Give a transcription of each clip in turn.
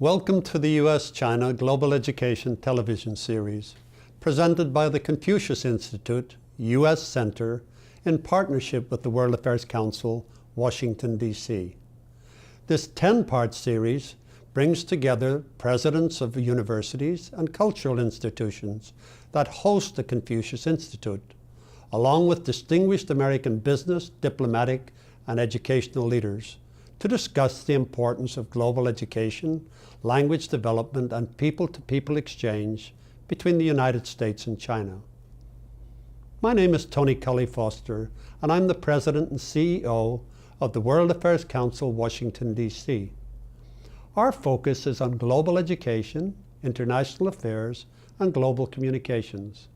Welcome to the U.S.-China Global Education television series, presented by the Confucius Institute U.S. Center in partnership with the World Affairs Council, Washington, D.C. This 10-part series brings together presidents of universities and cultural institutions that host the Confucius Institute, along with distinguished American business, diplomatic, and educational leaders, to discuss the importance of global education, language development, and people-to-people exchange between the United States and China. My name is Tony Cully Foster, and I'm the President and CEO of the World Affairs Council, Washington, D.C. Our focus is on global education, international affairs, and global communications.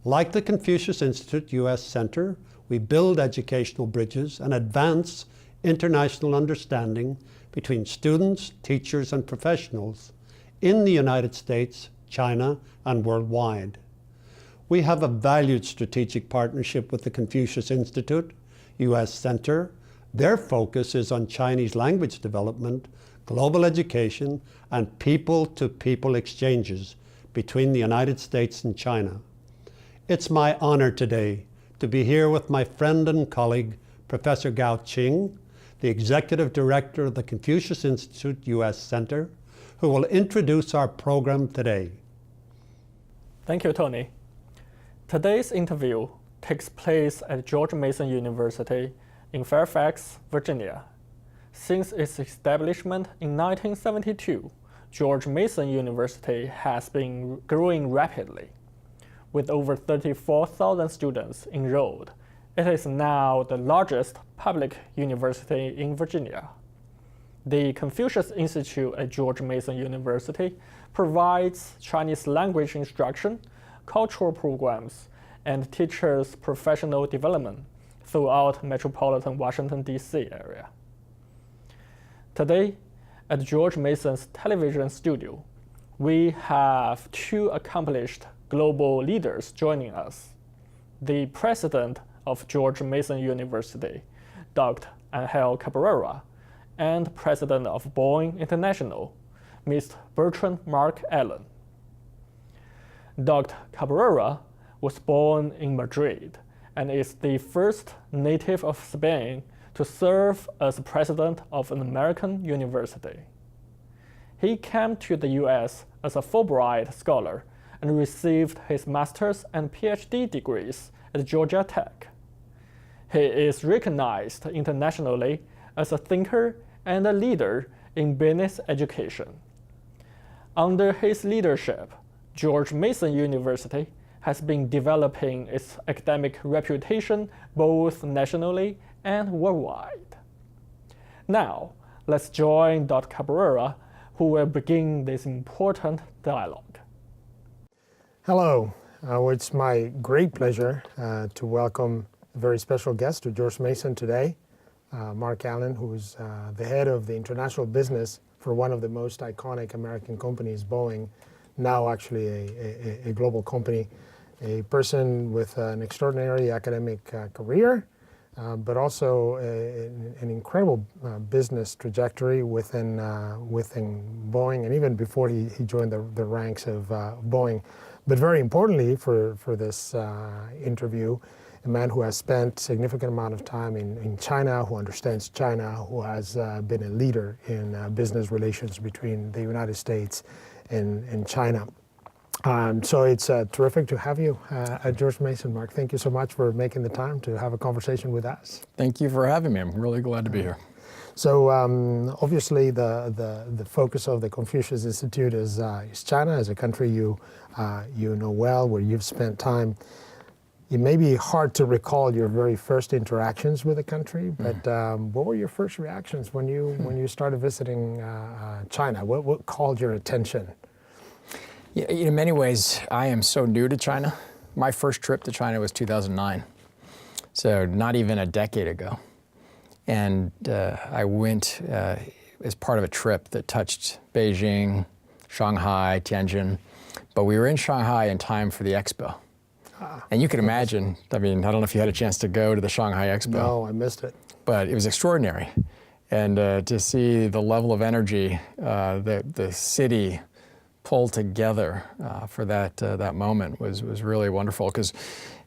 Like the Confucius Institute U.S. Center, we build educational bridges and advance international understanding between students, teachers, and professionals in the United States, China, and worldwide. We have a valued strategic partnership with the Confucius Institute U.S. Center. Their focus is on Chinese language development, global education, and people-to-people exchanges between the United States and China. It's my honor today to be here with my friend and colleague, Professor Gao Qing, the Executive Director of the Confucius Institute U.S. Center, who will introduce our program today. Thank you, Tony. Today's interview takes place at George Mason University in Fairfax, Virginia. Since its establishment in 1972, George Mason University has been growing rapidly. With over 34,000 students enrolled, it is now the largest public university in Virginia. The Confucius Institute at George Mason University provides Chinese language instruction, cultural programs, and teachers' professional development throughout metropolitan Washington, D.C. area. Today, at George Mason's television studio, we have two accomplished global leaders joining us. The president of George Mason University, Dr. Ángel Cabrera, and president of Boeing International, Mr. Bertrand-Marc Allen. Dr. Cabrera was born in Madrid and is the first native of Spain to serve as president of an American university. He came to the U.S. as a Fulbright scholar and received his master's and PhD degrees at Georgia Tech. He is recognized internationally as a thinker and a leader in business education. Under his leadership, George Mason University has been developing its academic reputation both nationally and worldwide. Now, let's join Dr. Cabrera, who will begin this important dialogue. Hello. It's my great pleasure to welcome a very special guest to George Mason today, Marc Allen, who is the head of the international business for one of the most iconic American companies, Boeing, now actually a global company, a person with an extraordinary academic career, but also an incredible business trajectory within Boeing, and even before he joined the ranks of Boeing. But very importantly for this interview, a man who has spent significant amount of time in China, who understands China, who has been a leader in business relations between the United States and China. So it's terrific to have you at George Mason, Marc. Thank you so much for making the time to have a conversation with us. Thank you for having me. I'm really glad to be here. So obviously the focus of the Confucius Institute is China, as a country you know well, where you've spent time. It may be hard to recall your very first interactions with the country, but what were your first reactions when you started visiting China? What called your attention? Yeah, in many ways, I am so new to China. My first trip to China was 2009, so not even a decade ago. And I went as part of a trip that touched Beijing, Shanghai, Tianjin, but we were in Shanghai in time for the expo. And you can imagine, I mean, I don't know if you had a chance to go to the Shanghai Expo. No, I missed it. But it was extraordinary. And to see the level of energy that the city pulled together for that moment was really wonderful, because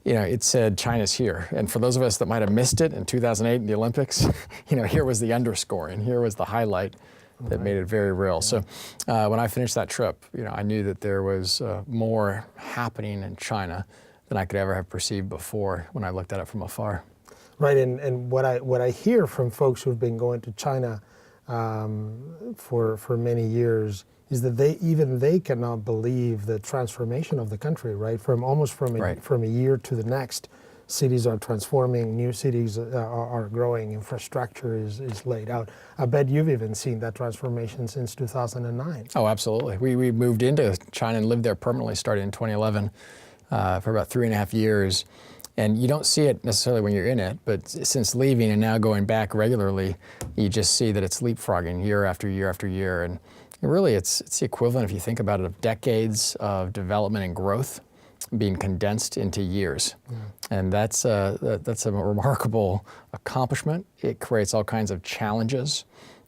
it said China's here. And for those of us that might have missed it in 2008 in the Olympics, here was the underscoring, here was the highlight that made it very real. Yeah. So when I finished that trip, I knew that there was more happening in China than I could ever have perceived before when I looked at it from afar. Right, and what I hear from folks who've been going to China for many years is that they cannot believe the transformation of the country, right? From a year to the next, cities are transforming, new cities are growing, infrastructure is laid out. I bet you've even seen that transformation since 2009. Oh, absolutely. We moved into China and lived there permanently, started in 2011 for about 3.5 years. And you don't see it necessarily when you're in it, but since leaving and now going back regularly, you just see that it's leapfrogging year after year after year. And really, it's the equivalent, if you think about it, of decades of development and growth being condensed into years. Yeah. And that's a remarkable accomplishment. It creates all kinds of challenges,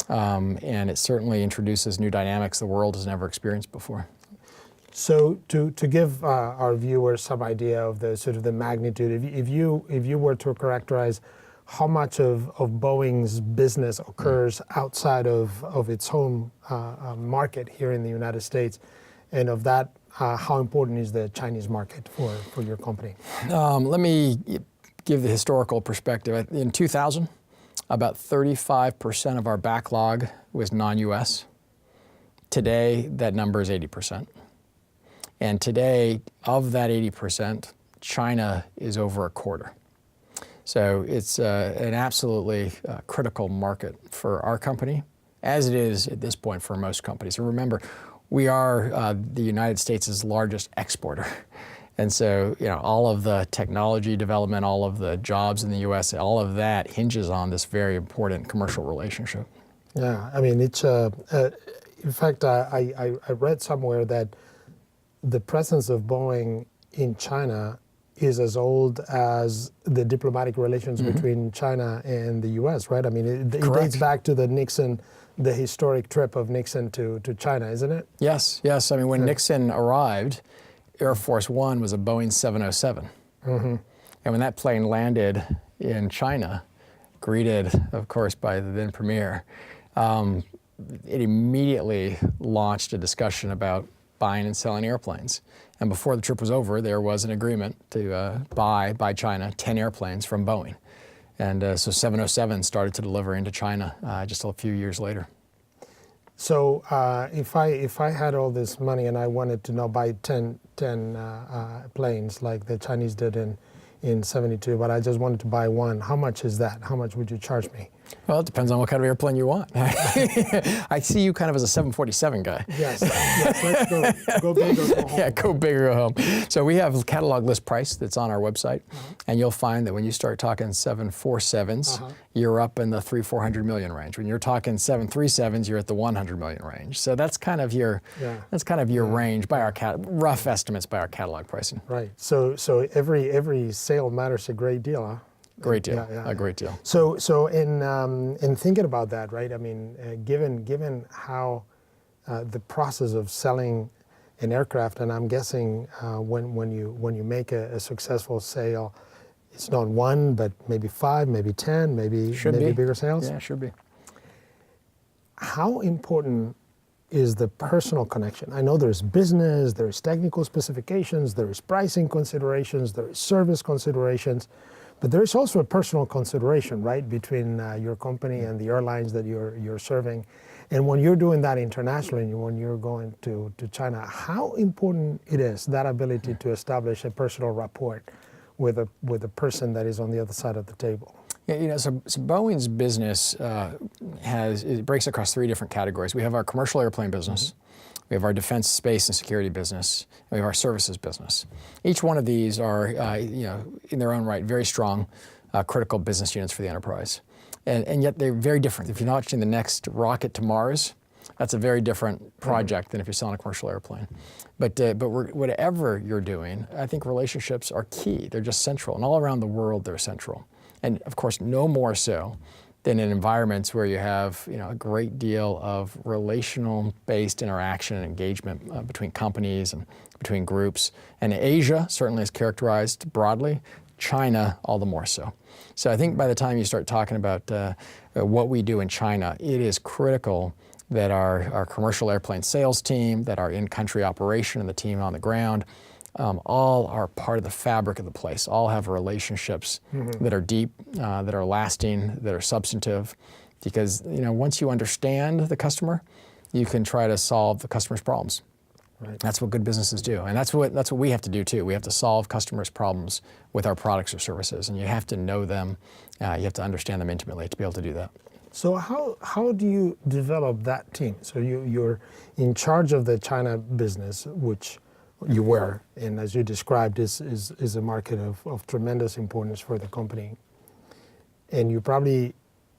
and it certainly introduces new dynamics the world has never experienced before. So to give our viewers some idea of the sort of the magnitude, if you were to characterize how much of Boeing's business occurs outside of its home market here in the United States, and of that, how important is the Chinese market for your company? Let me give the historical perspective. In 2000, about 35% of our backlog was non-U.S. Today, that number is 80%. And today, of that 80%, China is over a quarter. So it's an absolutely critical market for our company, as it is at this point for most companies. And remember, we are the United States' largest exporter. And so, all of the technology development, all of the jobs in the U.S., all of that hinges on this very important commercial relationship. Yeah, I mean, it's, in fact, I read somewhere that the presence of Boeing in China is as old as the diplomatic relations between China and the U.S., right? I mean, it dates back to the historic trip of Nixon to China, isn't it? Yes. I mean, when Nixon arrived, Air Force One was a Boeing 707. Mm-hmm. And when that plane landed in China, greeted, of course, by the then premier, it immediately launched a discussion about buying and selling airplanes. And before the trip was over, there was an agreement to buy by China 10 airplanes from Boeing. And so 707 started to deliver into China just a few years later. So if I had all this money and I wanted to now buy 10 planes like the Chinese did in 72, but I just wanted to buy one, how much is that? How much would you charge me? Well, it depends on what kind of airplane you want. I see you kind of as a 747 guy. Yes, let's go big or go home. Yeah, go big or go home. So we have a catalog list price that's on our website, and you'll find that when you start talking 747s, you're up in the $300-400 million range. When you're talking 737s, you're at the $100 million range. So that's kind of your range by our rough estimates by our catalog pricing. Right. So every sale matters a great deal, huh? Great deal, a great deal. So in thinking about that, right? I mean, given how the process of selling an aircraft, and I'm guessing when you make a successful sale, it's not one, but maybe 5, maybe 10, maybe bigger sales. Yeah, should be. How important is the personal connection? I know there's business, there's technical specifications, there's pricing considerations, there's service considerations. But there is also a personal consideration, right, between your company and the airlines that you're serving. And when you're doing that internationally, and when you're going to China, how important it is, that ability to establish a personal rapport with a person that is on the other side of the table? Yeah, so Boeing's business it breaks across 3 different categories. We have our commercial airplane business. We have our defense, space, and security business, and we have our services business. Each one of these are, in their own right, very strong, critical business units for the enterprise. And yet they're very different. If you're launching the next rocket to Mars, that's a very different project than if you're selling a commercial airplane. But whatever you're doing, I think relationships are key. They're just central. And all around the world, they're central. And of course, no more so than in environments where you have a great deal of relational-based interaction and engagement between companies and between groups. And Asia certainly is characterized broadly, China all the more so. So I think by the time you start talking about what we do in China, it is critical that our commercial airplane sales team, that our in-country operation and the team on the ground, all are part of the fabric of the place, all have relationships that are deep, that are lasting, that are substantive, because once you understand the customer, you can try to solve the customer's problems. Right. That's what good businesses do, and that's what we have to do too. We have to solve customers' problems with our products or services, and you have to know them, you have to understand them intimately to be able to do that. So how do you develop that team? So you're in charge of the China business, which you were, and as you described, is a market of tremendous importance for the company. And you probably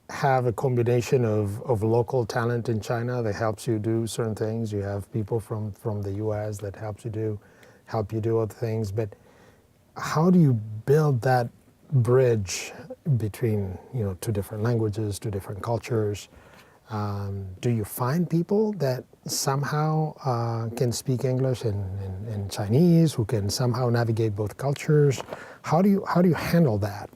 have a combination of local talent in China that helps you do certain things. You have people from the U.S. that help you do other things. But how do you build that bridge between two different languages, two different cultures? Do you find people that somehow can speak English and Chinese, who can somehow navigate both cultures? How do you handle that?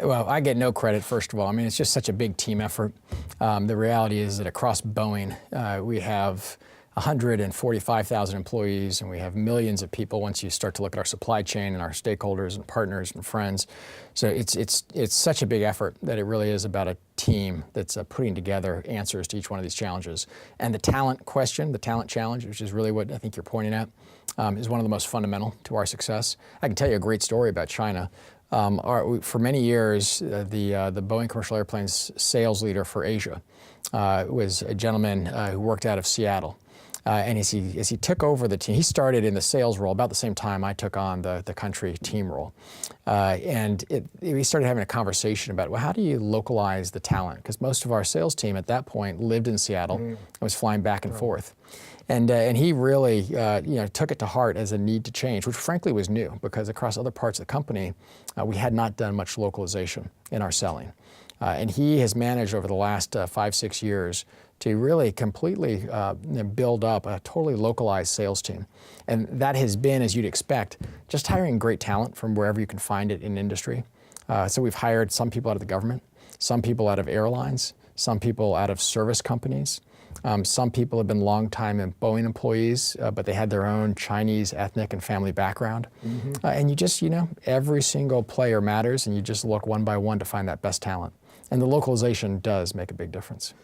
Well, I get no credit, first of all. I mean, it's just such a big team effort. The reality is that across Boeing, we have 145,000 employees, and we have millions of people once you start to look at our supply chain and our stakeholders and partners and friends. So it's such a big effort that it really is about a team that's putting together answers to each one of these challenges. And the talent question, the talent challenge, which is really what I think you're pointing at, is one of the most fundamental to our success. I can tell you a great story about China. For many years, the Boeing commercial airplanes sales leader for Asia was a gentleman who worked out of Seattle. And as he took over the team, he started in the sales role about the same time I took on the country team role. We started having a conversation about, well, how do you localize the talent? Because most of our sales team at that point lived in Seattle and was flying back and forth. And he really took it to heart as a need to change, which frankly was new, because across other parts of the company, we had not done much localization in our selling. And he has managed over the last 5-6 years to really completely build up a totally localized sales team. And that has been, as you'd expect, just hiring great talent from wherever you can find it in industry. So we've hired some people out of the government, some people out of airlines, some people out of service companies. Some people have been long-time Boeing employees, but they had their own Chinese ethnic and family background. And you just, every single player matters, and you just look one by one to find that best talent. And the localization does make a big difference.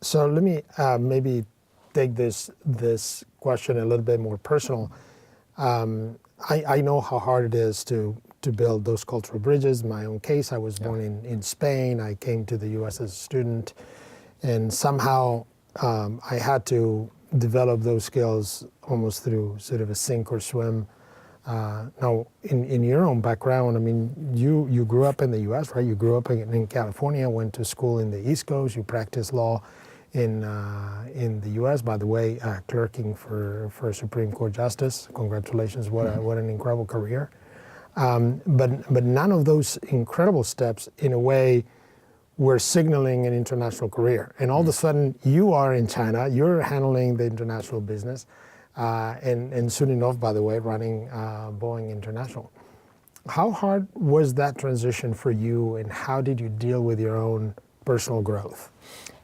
So let me maybe take this question a little bit more personal. I know how hard it is to build those cultural bridges. In my own case, I was born in Spain. I came to the U.S. as a student, and somehow I had to develop those skills almost through sort of a sink or swim. Now, in your own background, I mean, you grew up in the U.S., right? You grew up in California, went to school in the East Coast. You practiced law in the U.S. By the way, clerking for a Supreme Court justice. Congratulations! What an incredible career. But none of those incredible steps, in a way, were signaling an international career. And all of a sudden, you are in China. You're handling the international business. And soon enough, by the way, running Boeing International. How hard was that transition for you, and how did you deal with your own personal growth?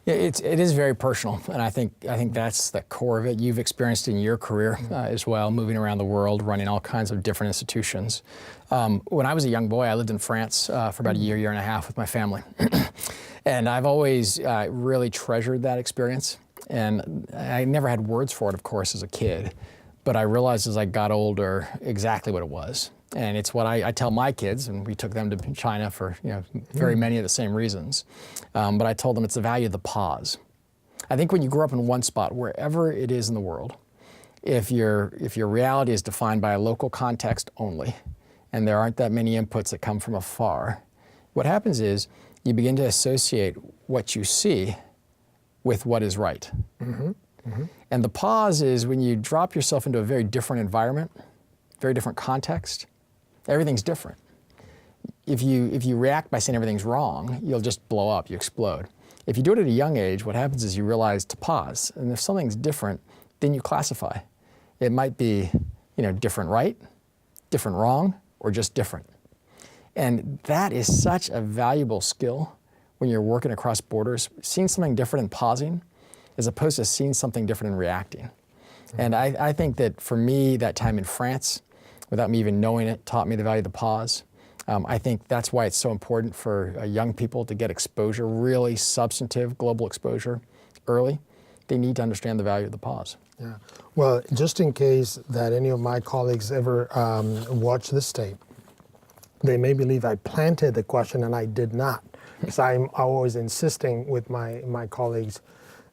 Yeah, it is very personal, and I think that's the core of it. You've experienced it in your career as well, moving around the world, running all kinds of different institutions. When I was a young boy, I lived in France for about a year and a half with my family. And I've always really treasured that experience. And I never had words for it, of course, as a kid. But I realized as I got older exactly what it was. And it's what I tell my kids, and we took them to China for very many of the same reasons. But I told them it's the value of the pause. I think when you grow up in one spot, wherever it is in the world, if your reality is defined by a local context only, and there aren't that many inputs that come from afar, what happens is you begin to associate what you see with what is right. And the pause is when you drop yourself into a very different environment, very different context. Everything's different. if you react by saying everything's wrong, you'll just blow up, you explode. If you do it at a young age, what happens is you realize to pause, and if something's different, then you classify. It might be, different right, different wrong, or just different. And that is such a valuable skill when you're working across borders, seeing something different and pausing, as opposed to seeing something different and reacting. And I think that for me, that time in France, without me even knowing it, taught me the value of the pause. I think that's why it's so important for young people to get exposure, really substantive global exposure early. They need to understand the value of the pause. Yeah. Well, just in case that any of my colleagues ever watch this tape, they may believe I planted the question and I did not. Because I'm always insisting with my colleagues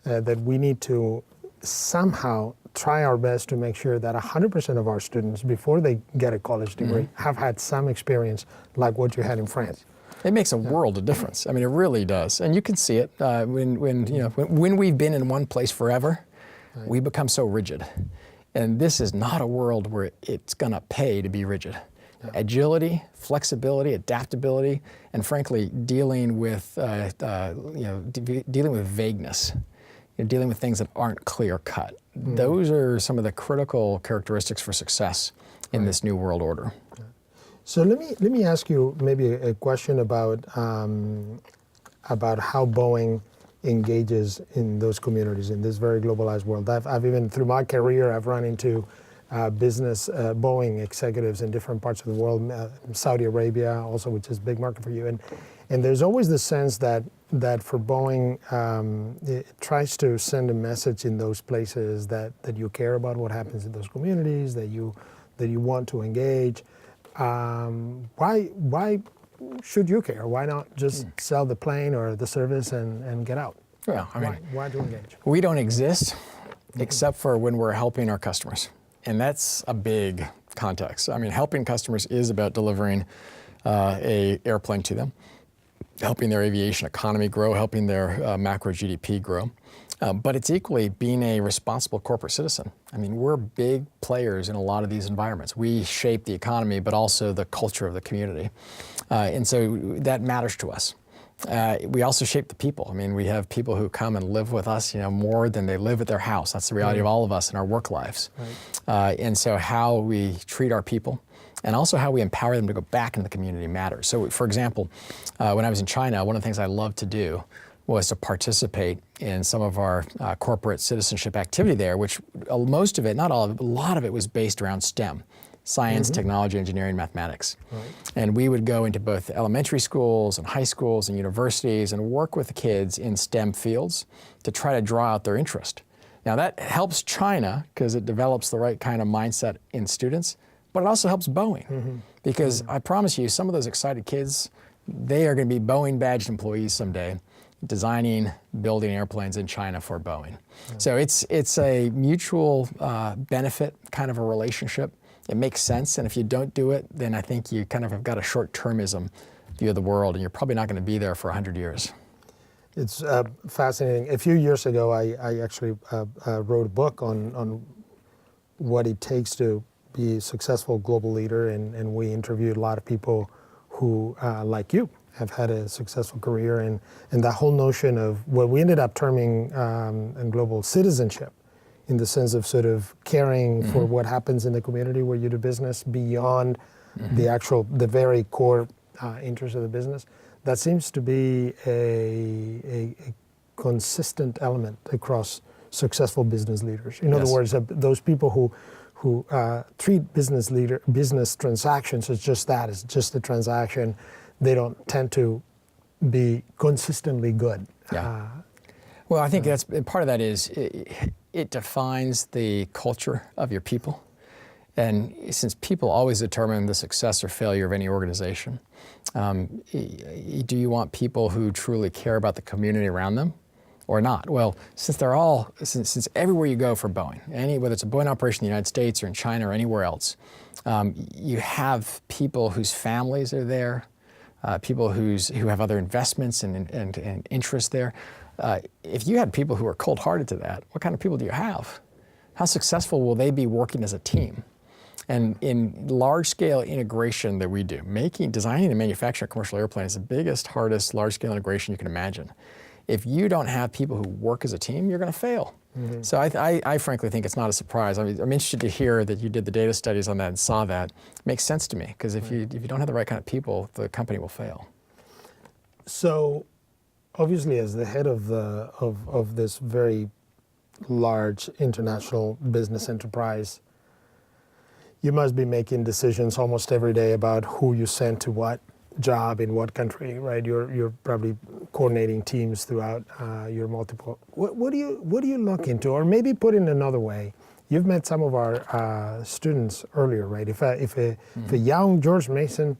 that we need to somehow try our best to make sure that 100% of our students, before they get a college degree, have had some experience like what you had in France. It makes a world of difference. I mean, it really does. And you can see it when we've been in one place forever, we become so rigid. And this is not a world where it's going to pay to be rigid. Yeah. Agility, flexibility, adaptability, and frankly, dealing with dealing with vagueness, dealing with things that aren't clear cut. Those are some of the critical characteristics for success in this new world order. So let me ask you maybe a question about how Boeing engages in those communities in this very globalized world. I've even through my career I've run into business Boeing executives in different parts of the world, Saudi Arabia also, which is a big market for you, and there's always the sense that for Boeing it tries to send a message in those places that you care about what happens in those communities, that you want to engage. Why should you care? Why not just sell the plane or the service and get out? Well, I mean, why do engage? We don't exist except for when we're helping our customers. And that's a big context. I mean, helping customers is about delivering an airplane to them, helping their aviation economy grow, helping their macro GDP grow. But it's equally being a responsible corporate citizen. I mean, we're big players in a lot of these environments. We shape the economy, but also the culture of the community. And so that matters to us. We also shape the people. I mean, we have people who come and live with us, more than they live at their house. That's the reality of all of us in our work lives. Right. And so how we treat our people and also how we empower them to go back into the community matters. So for example, when I was in China, one of the things I loved to do was to participate in some of our corporate citizenship activity there, which most of it, not all of it, but a lot of it was based around STEM. Science, technology, engineering, mathematics. Right. And we would go into both elementary schools and high schools and universities and work with the kids in STEM fields to try to draw out their interest. Now that helps China because it develops the right kind of mindset in students, but it also helps Boeing because I promise you some of those excited kids, they are going to be Boeing badged employees someday designing, building airplanes in China for Boeing. So it's a mutual benefit kind of a relationship. It makes sense, and if you don't do it, then I think you kind of have got a short-termism view of the world, and you're probably not going to be there for 100 years. It's fascinating. A few years ago, I actually wrote a book on what it takes to be a successful global leader, and we interviewed a lot of people who, like you, have had a successful career, and that whole notion of what we ended up terming global citizenship, in the sense of sort of caring for what happens in the community where you do business beyond the very core interest of the business. That seems to be a consistent element across successful business leaders. In other words, those people who treat business transactions as just that, as just a transaction, they don't tend to be consistently good. Yeah. Well, I think that's part of that is it defines the culture of your people. And since people always determine the success or failure of any organization, do you want people who truly care about the community around them or not? Well, since everywhere you go for Boeing, whether it's a Boeing operation in the United States or in China or anywhere else, you have people whose families are there, people who have other investments and interests there. If you had people who are cold-hearted to that, what kind of people do you have? How successful will they be working as a team? And in large-scale integration that we do, designing and manufacturing a commercial airplane is the biggest, hardest large-scale integration you can imagine. If you don't have people who work as a team, you're going to fail. Mm-hmm. So I frankly think it's not a surprise. I'm interested to hear that you did the data studies on that and saw that. It makes sense to me, because if you don't have the right kind of people, the company will fail. So, obviously, as the head of this very large international business enterprise, you must be making decisions almost every day about who you send to what job in what country, right? You're probably coordinating teams throughout your multiple. What do you look into, or maybe put in another way? You've met some of our students earlier, right? If a young George Mason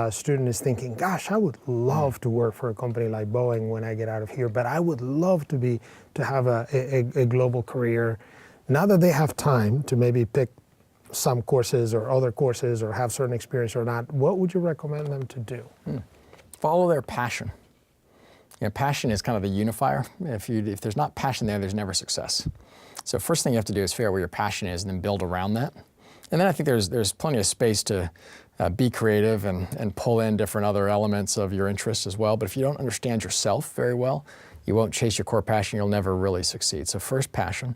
student is thinking, "Gosh, I would love to work for a company like Boeing when I get out of here, but I would love to have a global career." Now that they have time to maybe pick some courses or other courses or have certain experience or not, what would you recommend them to do? Follow their passion. Passion is kind of the unifier. If there's not passion there, there's never success. So first thing you have to do is figure out where your passion is and then build around that. And then I think there's plenty of space to be creative and pull in different other elements of your interests as well. But if you don't understand yourself very well, you won't chase your core passion, you'll never really succeed. So first, passion.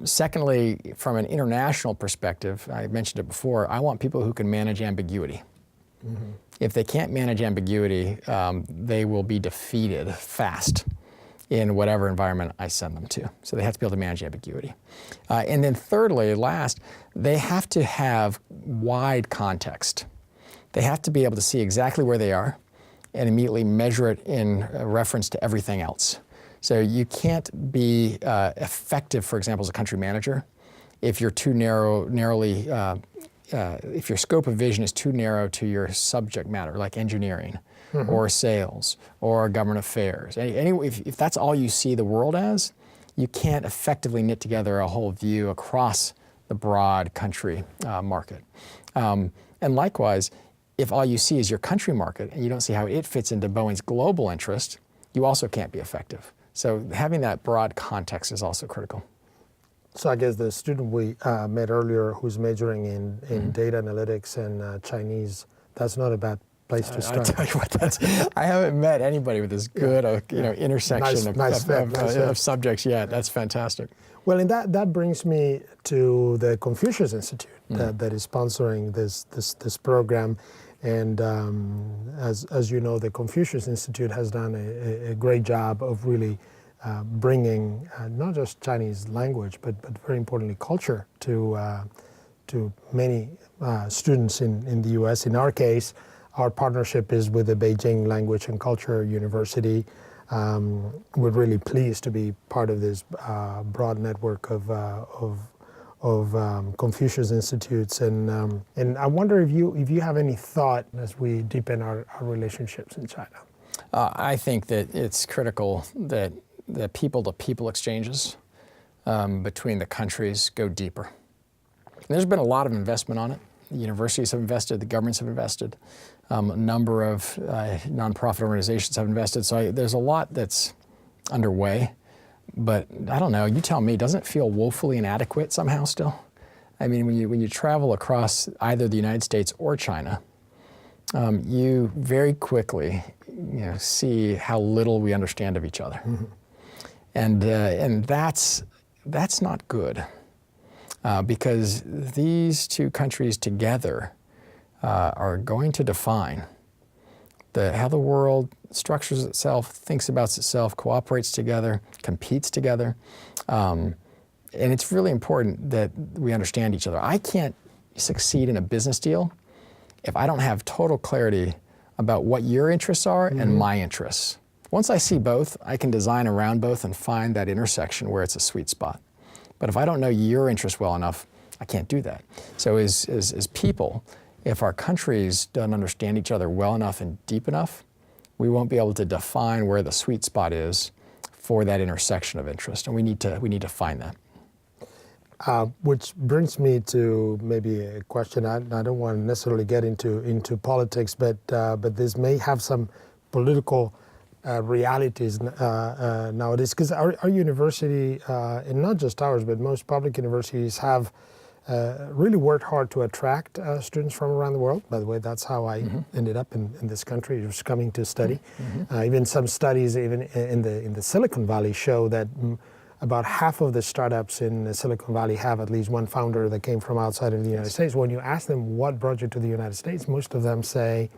Secondly, from an international perspective, I mentioned it before, I want people who can manage ambiguity. Mm-hmm. If they can't manage ambiguity, they will be defeated fast in whatever environment I send them to. So they have to be able to manage ambiguity. And then thirdly, last, they have to have wide context. They have to be able to see exactly where they are and immediately measure it in reference to everything else. So you can't be effective, for example, as a country manager, if you're too narrowly, if your scope of vision is too narrow to your subject matter, like engineering, mm-hmm. or sales, or government affairs. If that's all you see the world as, you can't effectively knit together a whole view across the broad country market. And likewise, if all you see is your country market and you don't see how it fits into Boeing's global interest, you also can't be effective. So having that broad context is also critical. So I guess the student we met earlier who's majoring in mm-hmm. data analytics and Chinese, that's not a bad place to start. I tell you what, I haven't met anybody with this good intersection of subjects yet. That's fantastic. Well, and that brings me to the Confucius Institute that is sponsoring this program. And as you know, the Confucius Institute has done a great job of really bringing not just Chinese language, but very importantly culture to many students in the U.S. In our case, our partnership is with the Beijing Language and Culture University. We're really pleased to be part of this broad network of Confucius Institutes, and I wonder if you have any thought as we deepen our relationships in China. I think that it's critical that the people-to-people exchanges between the countries go deeper. And there's been a lot of investment on it. The universities have invested, the governments have invested, a number of nonprofit organizations have invested. So there's a lot that's underway. But I don't know, you tell me, doesn't it feel woefully inadequate somehow still? I mean, when you travel across either the United States or China, you very quickly see how little we understand of each other. Mm-hmm. And that's not good, because these two countries together are going to define how the world structures itself, thinks about itself, cooperates together, competes together. And it's really important that we understand each other. I can't succeed in a business deal if I don't have total clarity about what your interests are mm-hmm. and my interests. Once I see both, I can design around both and find that intersection where it's a sweet spot. But if I don't know your interests well enough, I can't do that. So as people, if our countries don't understand each other well enough and deep enough, we won't be able to define where the sweet spot is for that intersection of interest, and we need to find that. Which brings me to maybe a question. I don't want to necessarily get into politics, but this may have some political realities nowadays, because our university, and not just ours, but most public universities have really worked hard to attract students from around the world. By the way, that's how I ended up in this country, just coming to study. Even some studies, even in the Silicon Valley, show that about half of the startups in the Silicon Valley have at least one founder that came from outside of the United States. When you ask them what brought you to the United States, most of them say,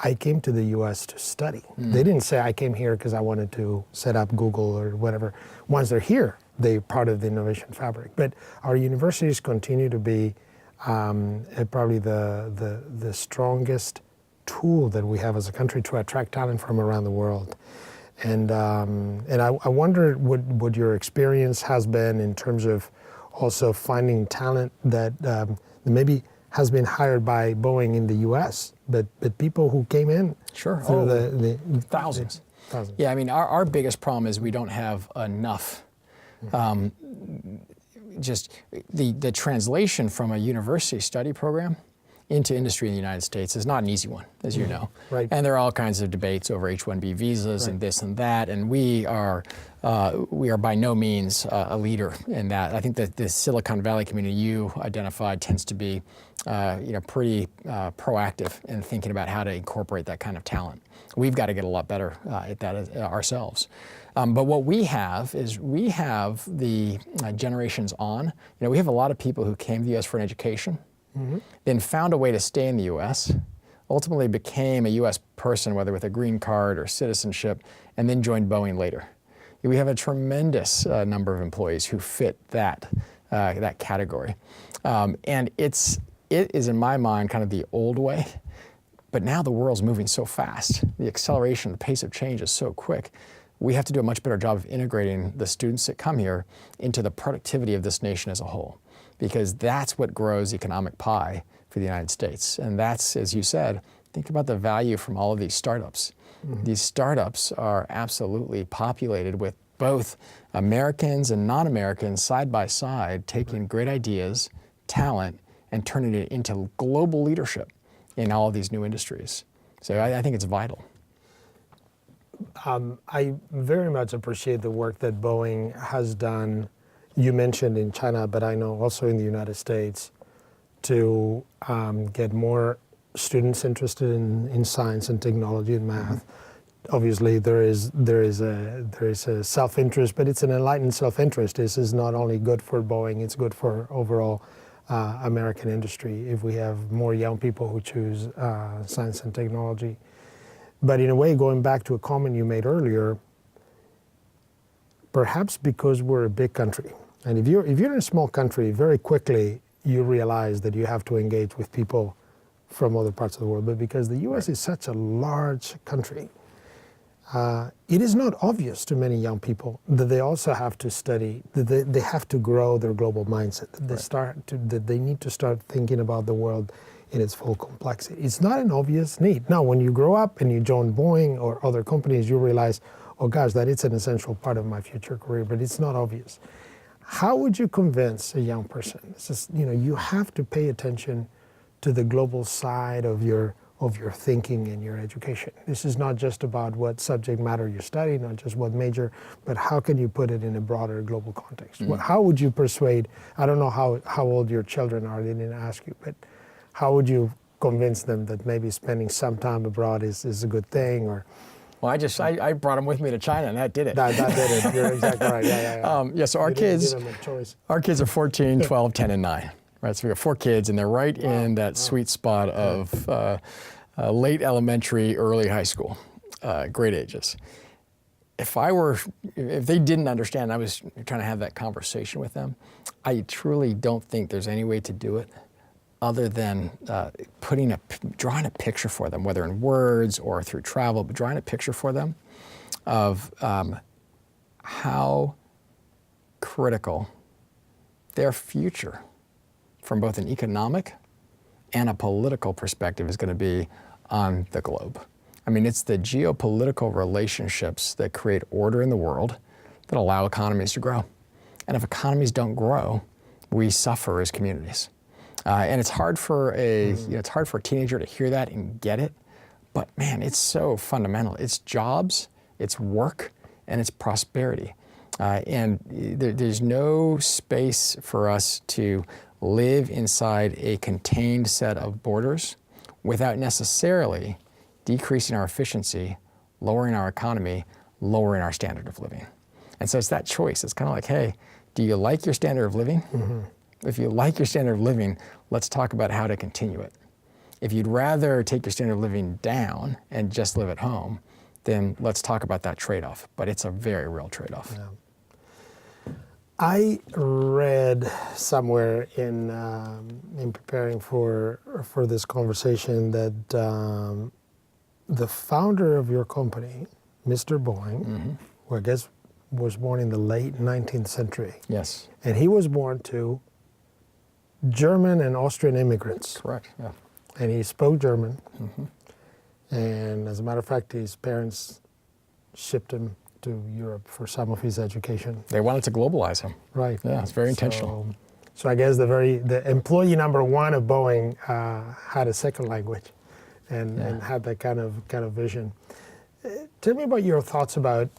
I came to the U.S. to study. They didn't say I came here because I wanted to set up Google or whatever. Once they're here, they're part of the innovation fabric. But our universities continue to be probably the strongest tool that we have as a country to attract talent from around the world. And I wonder what your experience has been in terms of also finding talent that maybe has been hired by Boeing in the U.S., but people who came in Sure. through the thousands. Thousands. Yeah, I mean, our biggest problem is we don't have enough. Just the translation from a university study program into industry in the United States is not an easy one, as you know. Right. And there are all kinds of debates over H-1B visas and this and that, and we are by no means a leader in that. I think that the Silicon Valley community you identified tends to be pretty proactive in thinking about how to incorporate that kind of talent. We've got to get a lot better at that ourselves. But what we have is we have the generations on. We have a lot of people who came to the U.S. for an education, then found a way to stay in the U.S., ultimately became a U.S. person, whether with a green card or citizenship, and then joined Boeing later. We have a tremendous number of employees who fit that category. And it is, in my mind, kind of the old way. But now the world's moving so fast. The acceleration, the pace of change is so quick. We have to do a much better job of integrating the students that come here into the productivity of this nation as a whole, because that's what grows economic pie for the United States. And that's, as you said, think about the value from all of these startups. These startups are absolutely populated with both Americans and non-Americans side by side, taking great ideas, talent, and turning it into global leadership in all of these new industries. So I think it's vital. I very much appreciate the work that Boeing has done. You mentioned in China, but I know also in the United States, to get more students interested in science and technology and math. Obviously, there is a self-interest, but it's an enlightened self-interest. This is not only good for Boeing; it's good for overall American industry if we have more young people who choose science and technology. But in a way, going back to a comment you made earlier, perhaps because we're a big country, and if you're in a small country, very quickly you realize that you have to engage with people from other parts of the world. But because the U.S. is such a large country, it is not obvious to many young people that they also have to study, that they have to grow their global mindset, that they need to start thinking about the world in its full complexity. It's not an obvious need. Now, when you grow up and you join Boeing or other companies, you realize, oh gosh, that it's an essential part of my future career, but it's not obvious. How would you convince a young person? It's just, you have to pay attention to the global side of your thinking and your education. This is not just about what subject matter you study, not just what major, but how can you put it in a broader global context? How would you persuade, I don't know how old your children are, they didn't ask you, but how would you convince them that maybe spending some time abroad is a good thing? Or Well, I brought them with me to China, and that did it. That did it. You're exactly right. Yeah. So our kids are 14, 12, 10, and 9. Right. So we got 4 kids, and they're right in that sweet spot of late elementary, early high school, great ages. If they didn't understand, I was trying to have that conversation with them. I truly don't think there's any way to do it other than drawing a picture for them, whether in words or through travel, but drawing a picture for them of how critical their future from both an economic and a political perspective is going to be on the globe. I mean, it's the geopolitical relationships that create order in the world that allow economies to grow. And if economies don't grow, we suffer as communities. And it's hard for a teenager to hear that and get it, but man, it's so fundamental. It's jobs, it's work, and it's prosperity. And there's no space for us to live inside a contained set of borders without necessarily decreasing our efficiency, lowering our economy, lowering our standard of living. And so it's that choice. It's kind of like, hey, do you like your standard of living? Mm-hmm. If you like your standard of living, let's talk about how to continue it. If you'd rather take your standard of living down and just live at home, then let's talk about that trade-off. But it's a very real trade-off. Yeah. I read somewhere in preparing for this conversation that the founder of your company, Mr. Boeing, mm-hmm. who I guess was born in the late 19th century. Yes. And he was born to German and Austrian immigrants. Correct, yeah. And he spoke German. Mm-hmm. And as a matter of fact, his parents shipped him to Europe for some of his education. They wanted to globalize him. Right. Yeah, it's very intentional. So I guess the employee number one of Boeing had a second language and had that kind of vision. Tell me about your thoughts about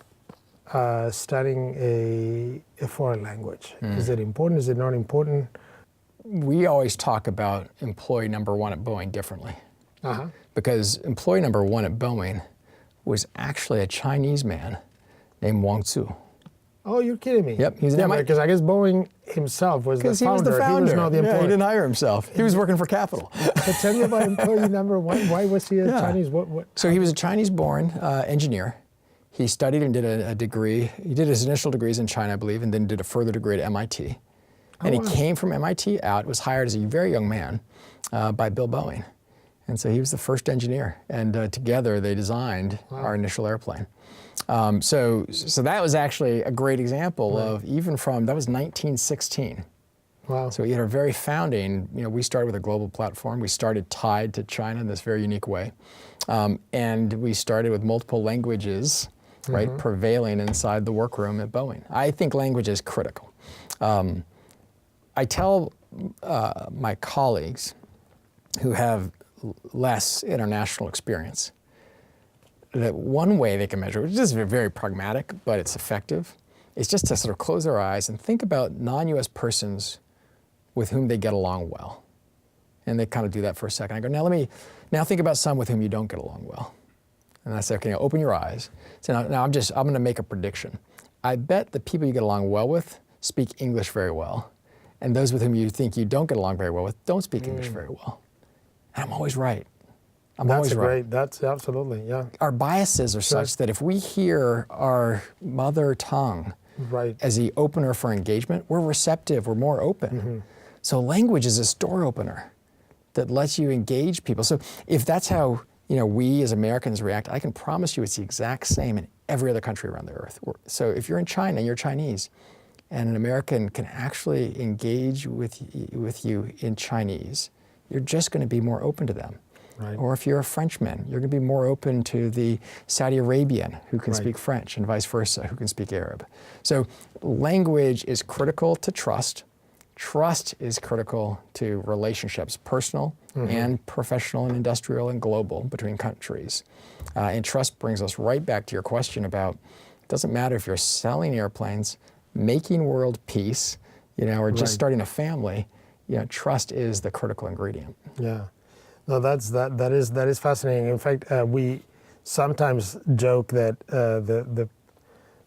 studying a foreign language. Is it important? Is it not important? We always talk about employee number one at Boeing differently. Uh-huh. Because employee number one at Boeing was actually a Chinese man named Wang Tzu. Oh, you're kidding me. Yep, he's because I guess Boeing himself was the founder. Because he was the founder. He was not the employee. Yeah, he didn't hire himself. He was working for capital. But tell me about employee number one. Why was he a Chinese? What? So he was a Chinese-born engineer. He studied and did a degree. He did his initial degrees in China, I believe, and then did a further degree at MIT. And he came from MIT out, was hired as a very young man by Bill Boeing. And so he was the first engineer. And together they designed our initial airplane. So that was actually a great example of even from, that was 1916. Wow. So at our very founding, we started with a global platform. We started tied to China in this very unique way. And we started with multiple languages, right, prevailing inside the workroom at Boeing. I think language is critical. I tell my colleagues who have less international experience that one way they can measure, which is very pragmatic, but it's effective, is just to sort of close their eyes and think about non-U.S. persons with whom they get along well. And they kind of do that for a second. I go, now think about some with whom you don't get along well. And I say, okay, now open your eyes. So now I'm going to make a prediction. I bet the people you get along well with speak English very well. And those with whom you think you don't get along very well with don't speak English very well. And I'm always right. That's absolutely, yeah. Our biases are such that if we hear our mother tongue as the opener for engagement, we're receptive, we're more open. So language is this door opener that lets you engage people. So if that's how we as Americans react, I can promise you it's the exact same in every other country around the earth. So if you're in China and you're Chinese, and an American can actually engage with you in Chinese, you're just going to be more open to them. Right. Or if you're a Frenchman, you're going to be more open to the Saudi Arabian who can speak French and vice versa, who can speak Arab. So language is critical to trust. Trust is critical to relationships, personal and professional and industrial and global between countries. And trust brings us right back to your question about, it doesn't matter if you're selling airplanes, making world peace, or just starting a family, trust is the critical ingredient. Yeah. No, that is fascinating. In fact, we sometimes joke that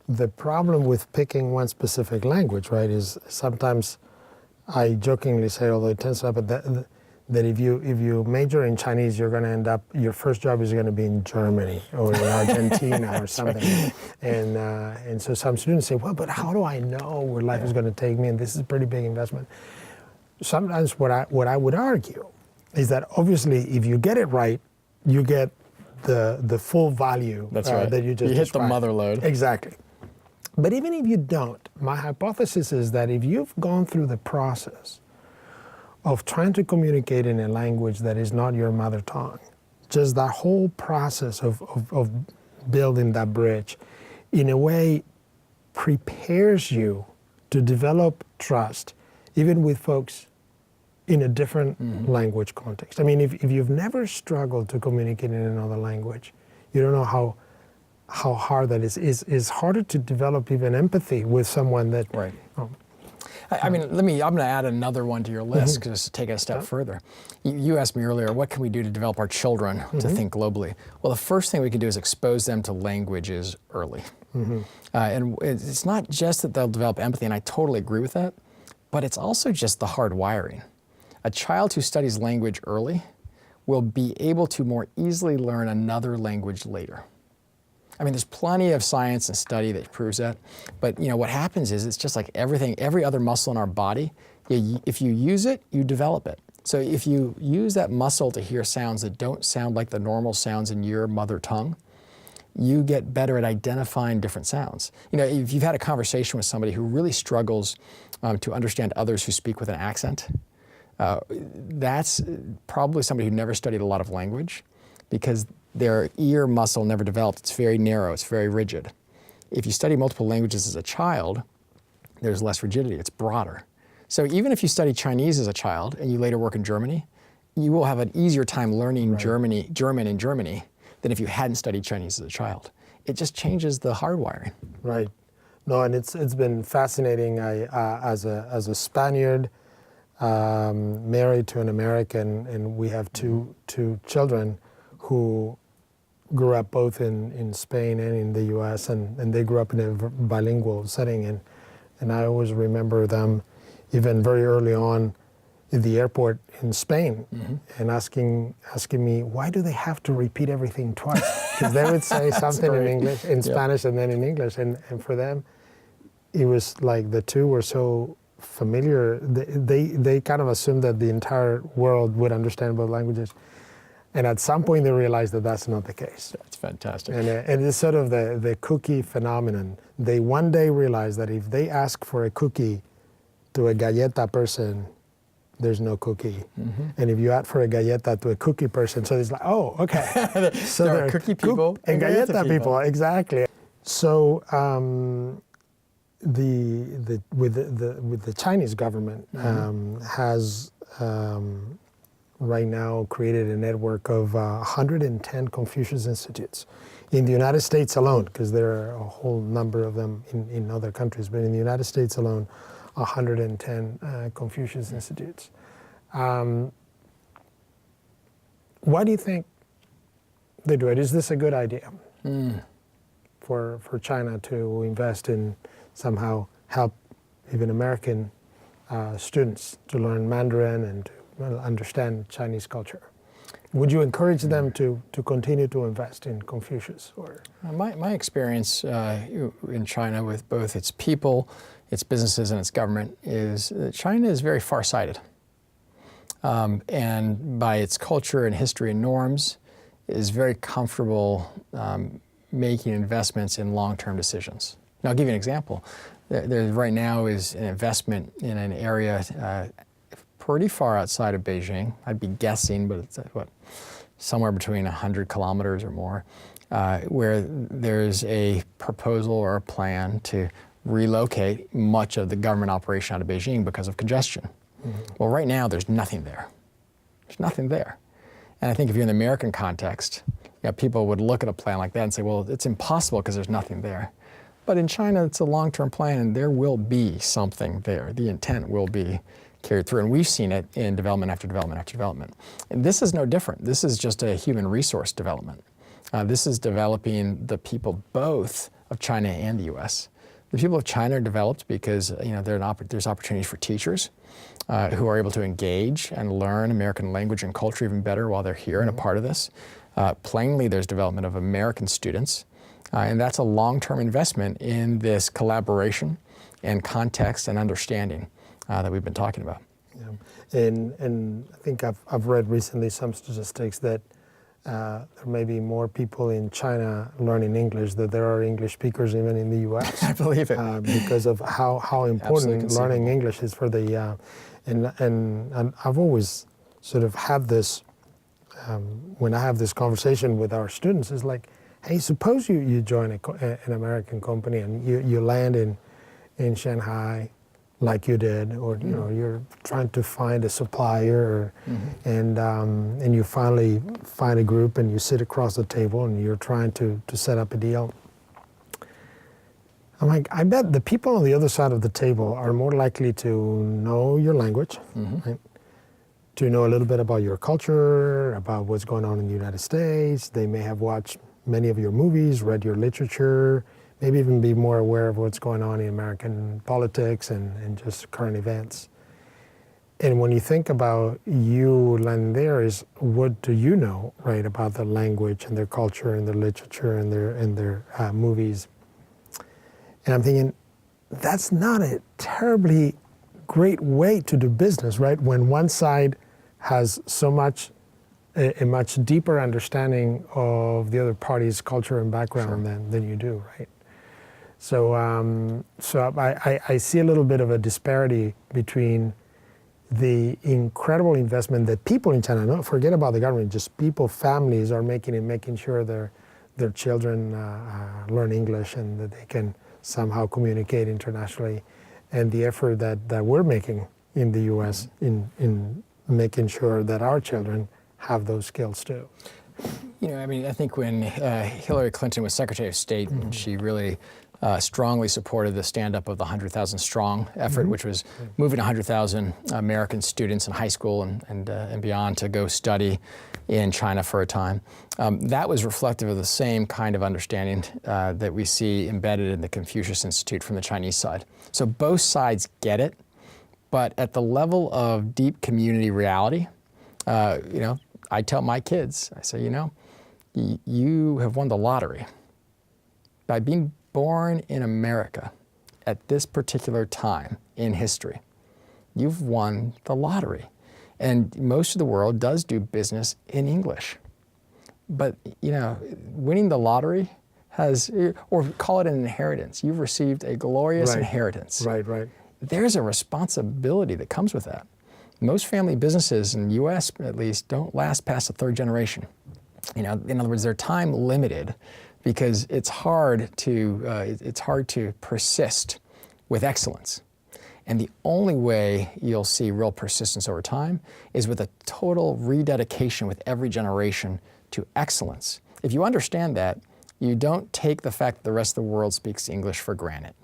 the problem with picking one specific language, right, is sometimes I jokingly say, although it tends to happen, that if you major in Chinese, you're going to end up, your first job is going to be in Germany or in Argentina or something. And so some students say, well, but how do I know where life is going to take me? And this is a pretty big investment. Sometimes what I would argue is that obviously if you get it right, you get the full value that you just described. You hit the mother lode. Exactly. But even if you don't, my hypothesis is that if you've gone through the process of trying to communicate in a language that is not your mother tongue, just that whole process of building that bridge, in a way prepares you to develop trust, even with folks in a different language context. I mean, if you've never struggled to communicate in another language, you don't know how hard that is. It's harder to develop even empathy with someone that... Right. I mean, I'm going to add another one to your list, because to take it a step further. You asked me earlier, what can we do to develop our children to think globally? Well, the first thing we can do is expose them to languages early. And it's not just that they'll develop empathy, and I totally agree with that, but it's also just the hard wiring. A child who studies language early will be able to more easily learn another language later. I mean, there's plenty of science and study that proves that, but what happens is it's just like everything, every other muscle in our body, if you use it, you develop it. So if you use that muscle to hear sounds that don't sound like the normal sounds in your mother tongue, you get better at identifying different sounds. If you've had a conversation with somebody who really struggles to understand others who speak with an accent, that's probably somebody who never studied a lot of language, because their ear muscle never developed. It's very narrow, it's very rigid. If you study multiple languages as a child, there's less rigidity, it's broader. So even if you study Chinese as a child and you later work in Germany, you will have an easier time learning German in Germany than if you hadn't studied Chinese as a child. It just changes the hardwiring. Right. No, and it's been fascinating. As a Spaniard, married to an American, and we have two children who grew up both in Spain and in the U.S., and they grew up in a bilingual setting, and I always remember them even very early on in the airport in Spain, and asking me, why do they have to repeat everything twice? Because they would say something in English, in Spanish, and then in English, and for them, it was like the two were so familiar. They kind of assumed that the entire world would understand both languages. And at some point they realized that that's not the case. That's fantastic. And it's sort of the cookie phenomenon. They one day realized that if they ask for a cookie to a galleta person, there's no cookie. And if you ask for a galleta to a cookie person, so it's like, oh, okay. So there are cookie people and galleta people, exactly. So with the Chinese government has right now created a network of 110 Confucius Institutes in the United States alone, because there are a whole number of them in other countries, but in the United States alone, 110 Confucius Institutes. Why do you think they do it? Is this a good idea for China to invest in somehow help even American students to learn Mandarin and to understand Chinese culture? Would you encourage them to continue to invest in Confucius? Or my experience in China with both its people, its businesses, and its government is that China is very far-sighted. And by its culture and history and norms, is very comfortable making investments in long-term decisions. Now, I'll give you an example. There right now is an investment in an area pretty far outside of Beijing. I'd be guessing, but it's somewhere between 100 kilometers or more, where there's a proposal or a plan to relocate much of the government operation out of Beijing because of congestion. Well, right now there's nothing there. There's nothing there. And I think if you're in the American context, people would look at a plan like that and say, well, it's impossible because there's nothing there. But in China, it's a long-term plan, and there will be something there. The intent will be carried through, and we've seen it in development after development after development. And this is no different. This is just a human resource development. This is developing the people both of China and the U.S. The people of China are developed because there's opportunities for teachers who are able to engage and learn American language and culture even better while they're here and a part of this. Plainly, there's development of American students, and that's a long-term investment in this collaboration and context and understanding that we've been talking about. Yeah. And I think I've read recently some statistics that there may be more people in China learning English than there are English speakers even in the U.S. I believe it. Because of how important learning English is for the, and I've always sort of had this, when I have this conversation with our students, it's like, hey, suppose you join an American company and you land in Shanghai, like you did, or you're trying to find a supplier, and you finally find a group and you sit across the table and you're trying to set up a deal. I'm like, I bet the people on the other side of the table are more likely to know your language, right? To know a little bit about your culture, about what's going on in the United States. They may have watched many of your movies, read your literature, maybe even be more aware of what's going on in American politics and just current events. And when you think about you landing there, is what do you know, right, about the language and their culture and their literature and their movies? And I'm thinking, that's not a terribly great way to do business, right? When one side has so much, a much deeper understanding of the other party's culture and background than you do, right? So, I see a little bit of a disparity between the incredible investment that people in China, don't forget about the government, just people, families are making in making sure their children learn English and that they can somehow communicate internationally, and the effort that we're making in the U.S. in making sure that our children have those skills too. You know, I mean, I think when Hillary Clinton was Secretary of State, she really strongly supported the stand-up of the 100,000 strong effort, which was moving 100,000 American students in high school and beyond to go study in China for a time. That was reflective of the same kind of understanding that we see embedded in the Confucius Institute from the Chinese side. So both sides get it, but at the level of deep community reality, you know, I tell my kids, I say, you know, you have won the lottery by being born in America at this particular time in history. You've won the lottery. And most of the world does do business in English. But, you know, winning the lottery has, or call it an inheritance. You've received a glorious inheritance. Right. There's a responsibility that comes with that. Most family businesses in the U.S., at least, don't last past the third generation. You know, in other words, they're time limited because it's hard to persist with excellence. And the only way you'll see real persistence over time is with a total rededication with every generation to excellence. If you understand that, you don't take the fact that the rest of the world speaks English for granted.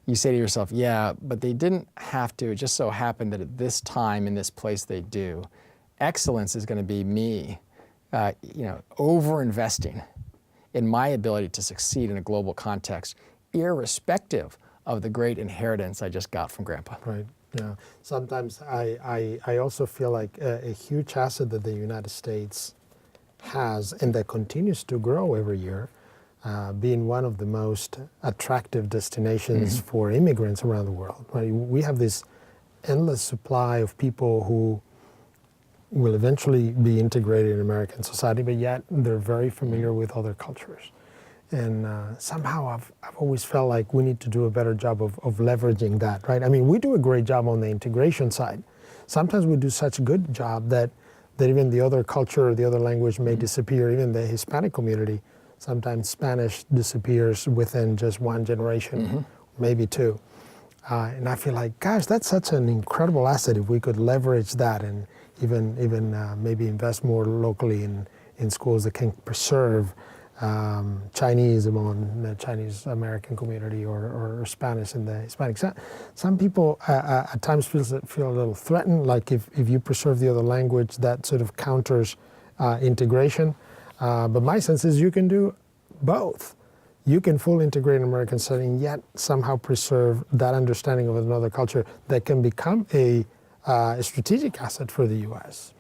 You say to yourself, yeah, but they didn't have to. It just so happened that at this time in this place they do. Excellence is going to be me, over-investing in my ability to succeed in a global context, irrespective of the great inheritance I just got from Grandpa. Right. Yeah. Sometimes I also feel like a huge asset that the United States has and that continues to grow every year, being one of the most attractive destinations for immigrants around the world. Right? We have this endless supply of people who will eventually be integrated in American society, but yet they're very familiar with other cultures. And somehow I've always felt like we need to do a better job of leveraging that, right? I mean, we do a great job on the integration side. Sometimes we do such a good job that even the other culture or the other language may disappear, even the Hispanic community. Sometimes Spanish disappears within just one generation, maybe two. And I feel like, gosh, that's such an incredible asset if we could leverage that and even maybe invest more locally in schools that can preserve Chinese among the Chinese American community or Spanish in the Hispanic. Some people at times feel a little threatened, like if you preserve the other language, that sort of counters integration. But my sense is you can do both. You can fully integrate an American setting, yet somehow preserve that understanding of another culture that can become a strategic asset for the U.S.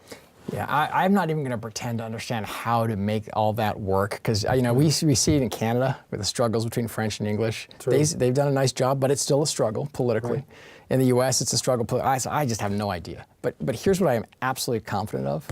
Yeah, I'm not even going to pretend to understand how to make all that work because we see it in Canada with the struggles between French and English. They've done a nice job, but it's still a struggle politically. Right. In the U.S., it's a struggle. I just have no idea. But here's what I am absolutely confident of.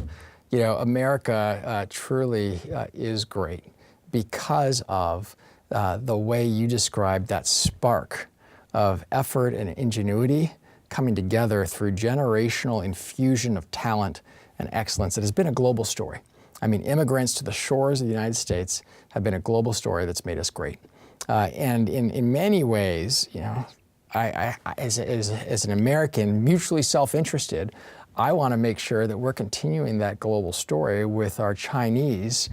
America truly is great because of the way you described that spark of effort and ingenuity coming together through generational infusion of talent and excellence. It has been a global story. I mean, immigrants to the shores of the United States have been a global story that's made us great. And in many ways, I as an American, mutually self-interested, I want to make sure that we're continuing that global story with our Chinese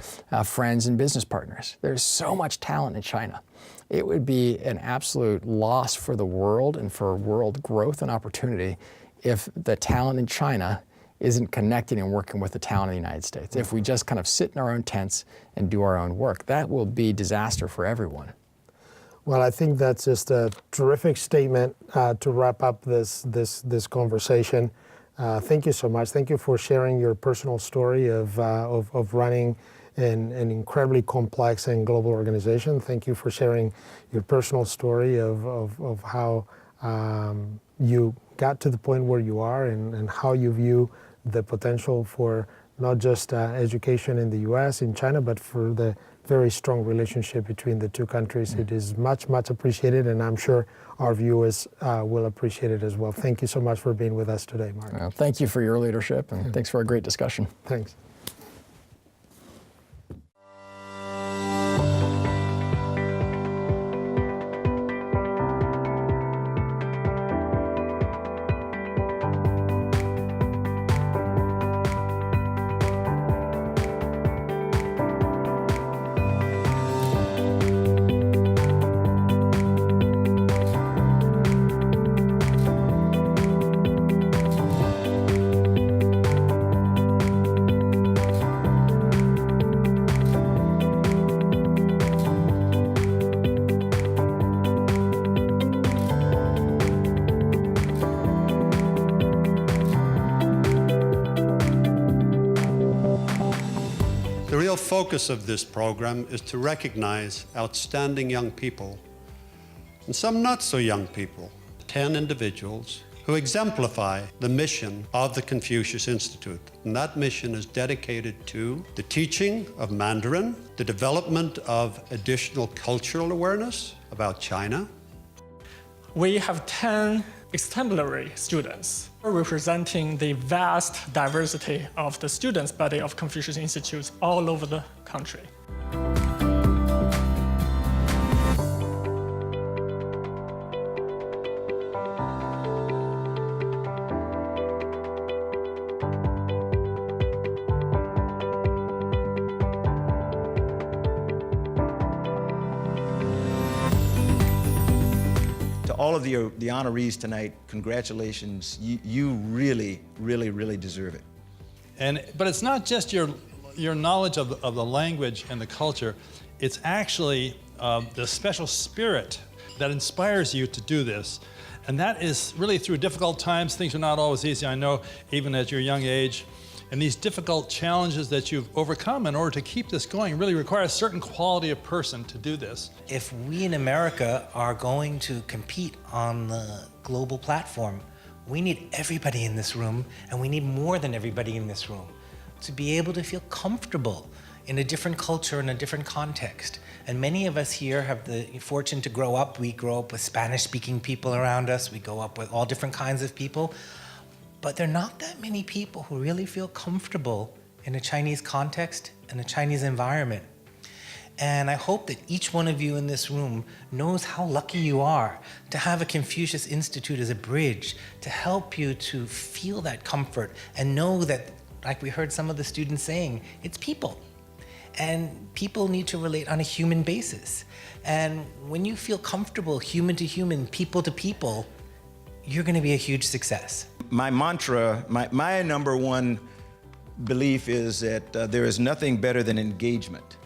friends and business partners. There's so much talent in China. It would be an absolute loss for the world and for world growth and opportunity if the talent in China isn't connecting and working with the talent in the United States. If we just kind of sit in our own tents and do our own work, that will be disaster for everyone. Well, I think that's just a terrific statement to wrap up this conversation. Thank you so much. Thank you for sharing your personal story of running an incredibly complex and global organization. Thank you for sharing your personal story of how you got to the point where you are and how you view the potential for not just education in the U.S., in China, but for the very strong relationship between the two countries. It is much, much appreciated, and I'm sure our viewers will appreciate it as well. Thank you so much for being with us today, Mark. Well, thank you for your leadership, and thanks for a great discussion. Thanks. The real focus of this program is to recognize outstanding young people and some not so young people, 10 individuals who exemplify the mission of the Confucius Institute. And that mission is dedicated to the teaching of Mandarin, the development of additional cultural awareness about China. We have 10 exemplary students representing the vast diversity of the students body of Confucius Institutes all over the country. All of the honorees tonight, congratulations. You really, really, really deserve it. But it's not just your knowledge of the language and the culture, it's actually the special spirit that inspires you to do this. And that is really through difficult times. Things are not always easy, I know, even at your young age. And these difficult challenges that you've overcome in order to keep this going really require a certain quality of person to do this. If we in America are going to compete on the global platform, we need everybody in this room, and we need more than everybody in this room, to be able to feel comfortable in a different culture, in a different context. And many of us here have the fortune to grow up. We grow up with Spanish-speaking people around us. We grow up with all different kinds of people. But there are not that many people who really feel comfortable in a Chinese context and a Chinese environment. And I hope that each one of you in this room knows how lucky you are to have a Confucius Institute as a bridge to help you to feel that comfort and know that, like we heard some of the students saying, it's people. And people need to relate on a human basis. And when you feel comfortable human to human, people to people, you're going to be a huge success. My mantra, my number one belief is that there is nothing better than engagement.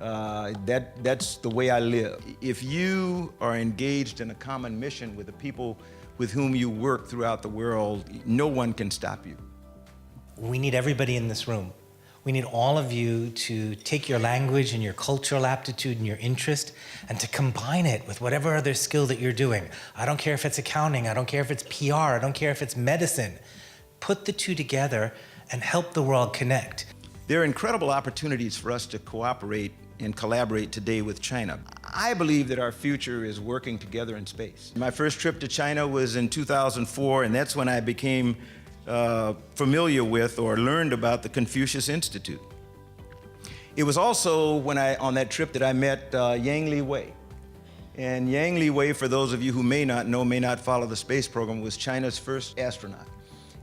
That's the way I live. If you are engaged in a common mission with the people with whom you work throughout the world, no one can stop you. We need everybody in this room. We need all of you to take your language and your cultural aptitude and your interest and to combine it with whatever other skill that you're doing. I don't care if it's accounting, I don't care if it's PR, I don't care if it's medicine. Put the two together and help the world connect. There are incredible opportunities for us to cooperate and collaborate today with China. I believe that our future is working together in space. My first trip to China was in 2004, and that's when I became familiar with or learned about the Confucius Institute. It was also when on that trip that I met Yang Li Wei. And Yang Li Wei, for those of you who may not know, may not follow the space program, was China's first astronaut.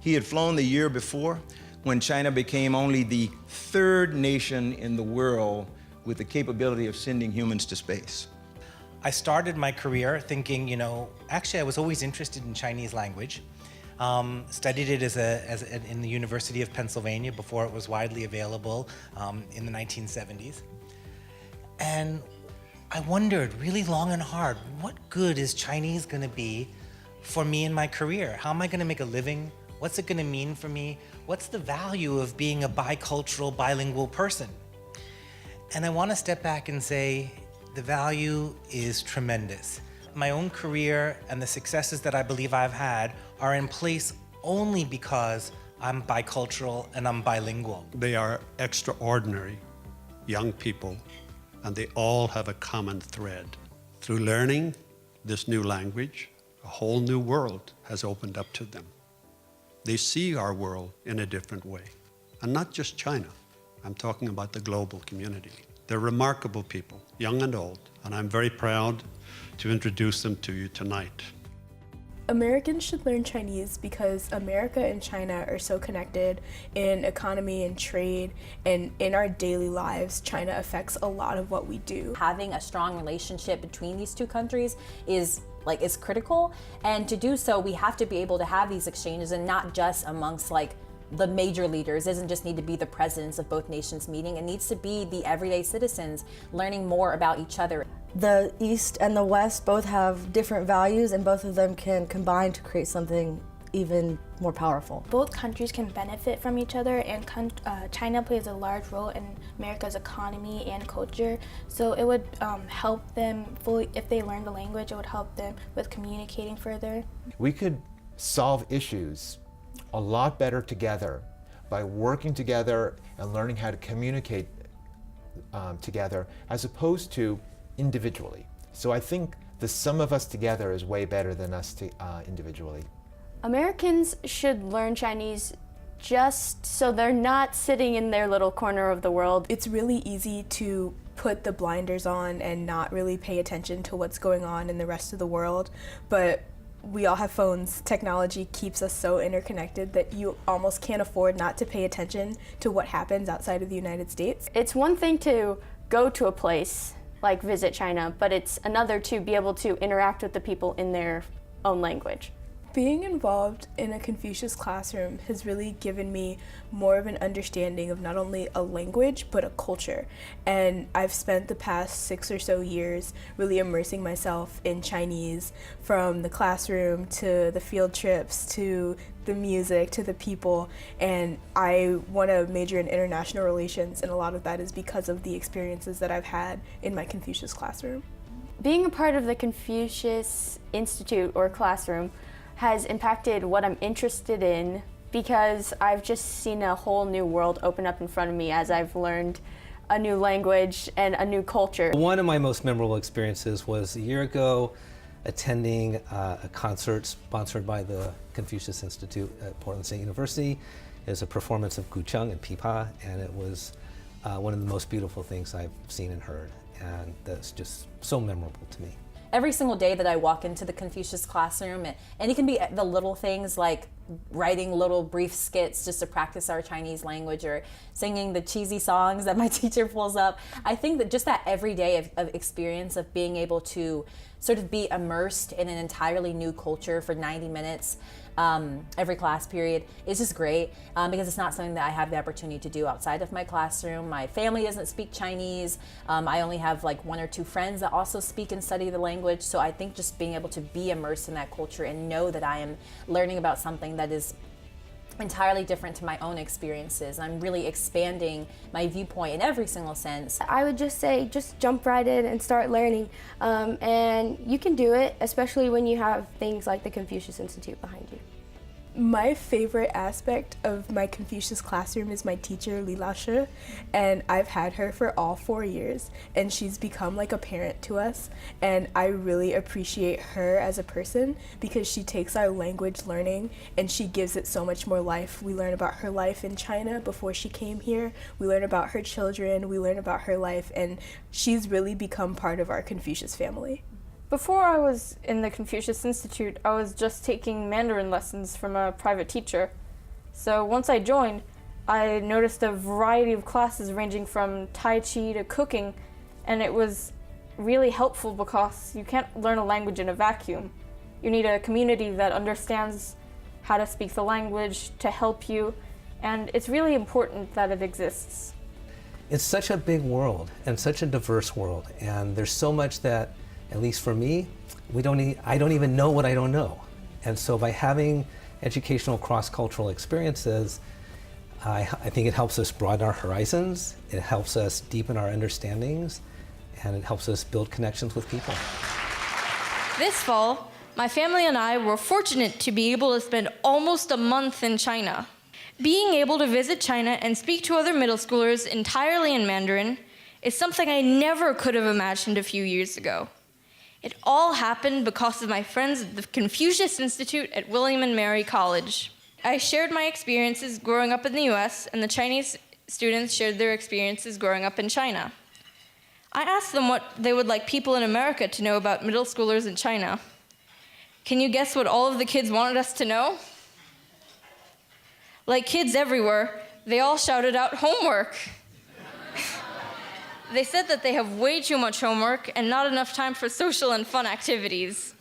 He had flown the year before when China became only the third nation in the world with the capability of sending humans to space. I started my career thinking, actually I was always interested in Chinese language. Studied it in the University of Pennsylvania before it was widely available in the 1970s. And I wondered really long and hard, what good is Chinese going to be for me in my career? How am I going to make a living? What's it going to mean for me? What's the value of being a bicultural, bilingual person? And I want to step back and say the value is tremendous. My own career and the successes that I believe I've had are in place only because I'm bicultural and I'm bilingual. They are extraordinary young people, and they all have a common thread. Through learning this new language, a whole new world has opened up to them. They see our world in a different way. And not just China. I'm talking about the global community. They're remarkable people, young and old, and I'm very proud to introduce them to you tonight. Americans should learn Chinese because America and China are so connected in economy and trade, and in our daily lives, China affects a lot of what we do. Having a strong relationship between these two countries is critical, and to do so, we have to be able to have these exchanges, and not just amongst the major leaders. It doesn't just need to be the presidents of both nations meeting. It needs to be the everyday citizens learning more about each other. The East and the West both have different values, and both of them can combine to create something even more powerful. Both countries can benefit from each other, and China plays a large role in America's economy and culture. So it would help them fully, if they learn the language, it would help them with communicating further. We could solve issues a lot better together by working together and learning how to communicate together as opposed to individually. So I think the sum of us together is way better than us individually. Americans should learn Chinese just so they're not sitting in their little corner of the world. It's really easy to put the blinders on and not really pay attention to what's going on in the rest of the world, but we all have phones. Technology keeps us so interconnected that you almost can't afford not to pay attention to what happens outside of the United States. It's one thing to go to a place like visit China, but it's another to be able to interact with the people in their own language. Being involved in a Confucius classroom has really given me more of an understanding of not only a language, but a culture. And I've spent the past 6 or so years really immersing myself in Chinese, from the classroom to the field trips to the music to the people. And I want to major in international relations, and a lot of that is because of the experiences that I've had in my Confucius classroom. Being a part of the Confucius Institute or classroom has impacted what I'm interested in, because I've just seen a whole new world open up in front of me as I've learned a new language and a new culture. One of my most memorable experiences was a year ago attending a concert sponsored by the Confucius Institute at Portland State University. It was a performance of Gucheng and Pipa, and it was one of the most beautiful things I've seen and heard, and that's just so memorable to me. Every single day that I walk into the Confucius classroom, and it can be the little things like writing little brief skits just to practice our Chinese language, or singing the cheesy songs that my teacher pulls up. I think that just that everyday of experience of being able to sort of be immersed in an entirely new culture for 90 minutes every class period is just great, because it's not something that I have the opportunity to do outside of my classroom. My family doesn't speak Chinese. I only have like 1 or 2 friends that also speak and study the language. So I think just being able to be immersed in that culture and know that I am learning about something that is entirely different to my own experiences. I'm really expanding my viewpoint in every single sense. I would just say, just jump right in and start learning. And you can do it, especially when you have things like the Confucius Institute behind you. My favorite aspect of my Confucius classroom is my teacher, Li Lao Shi, and I've had her for all 4 years, and she's become like a parent to us, and I really appreciate her as a person because she takes our language learning and she gives it so much more life. We learn about her life in China before she came here, we learn about her children, we learn about her life, and she's really become part of our Confucius family. Before I was in the Confucius Institute, I was just taking Mandarin lessons from a private teacher. So once I joined, I noticed a variety of classes ranging from Tai Chi to cooking, and it was really helpful because you can't learn a language in a vacuum. You need a community that understands how to speak the language to help you, and it's really important that it exists. It's such a big world and such a diverse world, and there's so much that, at least for me, I don't even know what I don't know. And so by having educational cross-cultural experiences, I think it helps us broaden our horizons, it helps us deepen our understandings, and it helps us build connections with people. This fall, my family and I were fortunate to be able to spend almost a month in China. Being able to visit China and speak to other middle schoolers entirely in Mandarin is something I never could have imagined a few years ago. It all happened because of my friends at the Confucius Institute at William and Mary College. I shared my experiences growing up in the U.S., and the Chinese students shared their experiences growing up in China. I asked them what they would like people in America to know about middle schoolers in China. Can you guess what all of the kids wanted us to know? Like kids everywhere, they all shouted out homework. They said that they have way too much homework and not enough time for social and fun activities.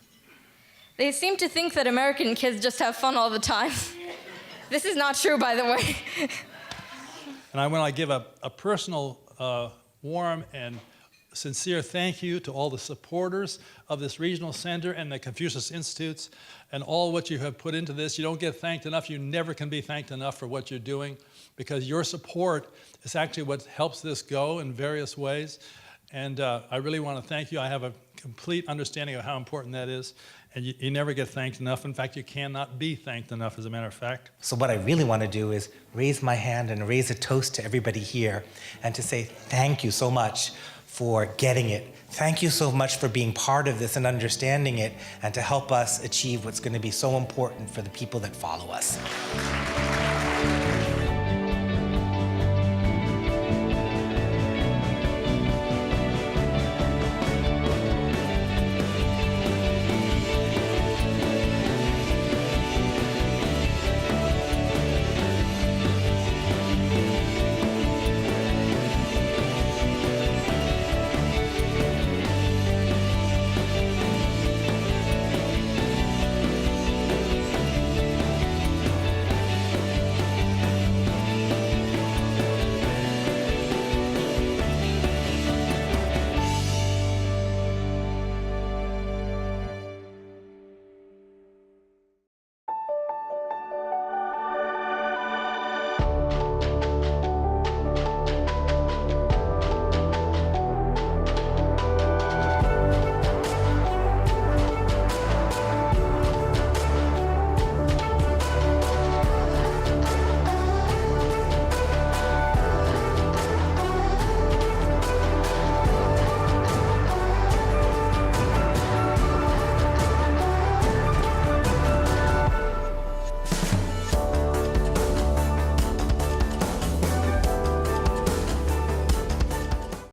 They seem to think that American kids just have fun all the time. This is not true, by the way. And I want to give a personal, warm and sincere thank you to all the supporters of this regional center and the Confucius Institutes and all what you have put into this. You don't get thanked enough. You never can be thanked enough for what you're doing, because your support is actually what helps this go in various ways. And I really want to thank you. I have a complete understanding of how important that is. And you never get thanked enough. In fact, you cannot be thanked enough, as a matter of fact. So what I really want to do is raise my hand and raise a toast to everybody here and to say thank you so much for getting it. Thank you so much for being part of this and understanding it, and to help us achieve what's going to be so important for the people that follow us.